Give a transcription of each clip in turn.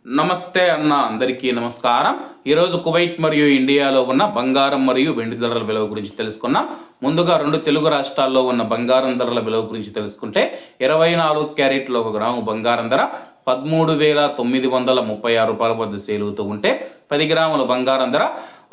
నమస్తే అన్న అందరికీ నమస్కారం. ఈరోజు కువైట్ మరియు ఇండియాలో ఉన్న బంగారం మరియు వెండి ధరల విలువ గురించి తెలుసుకున్నాం. ముందుగా రెండు తెలుగు రాష్ట్రాల్లో ఉన్న బంగారం ధరల విలువ గురించి తెలుసుకుంటే 24 క్యారెట్లో 1 గ్రాము బంగారం ధర 13,936 రూపాయల వద్ద సేల్ అవుతూ ఉంటే 10 గ్రాముల బంగారం ధర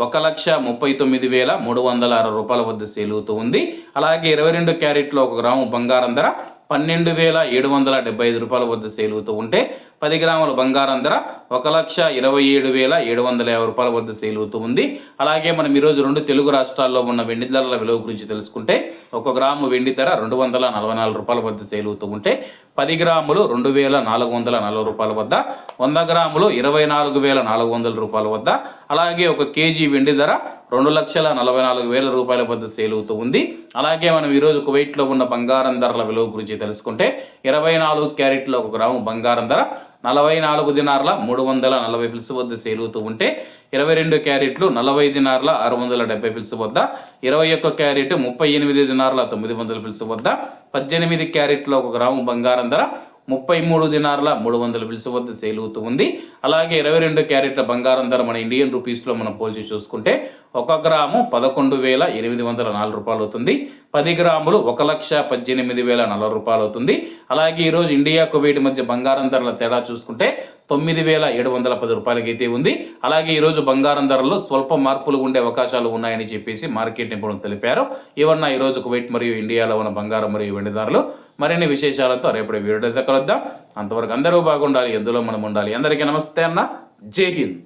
1,39,306 రూపాయల వద్ద సేల్ అవుతూ ఉంది. అలాగే 22 క్యారెట్లో 1 గ్రాము బంగారం ధర 12,775 రూపాయల వద్ద సేల్ అవుతూ ఉంటే 10 గ్రాముల బంగారం ధర 1,27,750 రూపాయల వద్ద సేల్ అవుతూ ఉంది. అలాగే మనం ఈరోజు రెండు తెలుగు రాష్ట్రాల్లో ఉన్న వెండి ధరల విలువ గురించి తెలుసుకుంటే 1 గ్రాము వెండి ధర 244 రూపాయల వద్ద సేల్ అవుతూ ఉంటే 10 గ్రాములు 2,440 రూపాయల వద్ద, 100 గ్రాములు 24,400 రూపాయల వద్ద, అలాగే 1 కేజీ వెండి ధర 2,44,000 రూపాయల వద్ద సేల్ అవుతూ ఉంది. అలాగే మనం ఈరోజు కువైట్లో ఉన్న బంగారం ధరల విలువ గురించి తెలుసుకుంటే 24 క్యారెట్లో 1 గ్రాము బంగారం ధర 44 దినార్ల 340 ఫిల్స్ వద్ద సేల్ అవుతూ ఉంటే 22 క్యారెట్లు 40 దినార్ల 670 ఫిల్స్ వద్ద, 21 క్యారెట్ 38 దినార్ల 900 ఫిల్స్ వద్ద, 18 క్యారెట్లో 1 గ్రాము బంగారం ధర 33 దినార్ల 300 ఫిల్స్ వద్ద సేల్ అవుతూ ఉంది. అలాగే 22 క్యారెట్ల బంగారం ధర మన ఇండియన్ రూపీస్లో మనం పోల్చి చూసుకుంటే 1 గ్రాము 11,804 రూపాయలు అవుతుంది. 10 గ్రాములు 1,18,040 రూపాయలు అవుతుంది. అలాగే ఈరోజు ఇండియా కువైట్ మధ్య బంగారం ధరల తేడా చూసుకుంటే 9,710 రూపాయలకి అయితే ఉంది. అలాగే ఈరోజు బంగారం ధరల్లో స్వల్ప మార్పులు ఉండే అవకాశాలు ఉన్నాయని చెప్పేసి మార్కెట్ నిపుణులు తెలిపారు. ఇవన్న ఈరోజు కువైట్ మరియు ఇండియాలో ఉన్న బంగారం మరియు వెండి ధరలు. మరిన్ని విశేషాలతో రేపటి వీడియో కలుద్దాం. అంతవరకు అందరూ బాగుండాలి, ఎందులో మనం ఉండాలి. అందరికీ నమస్తే అన్న, జై హింద్.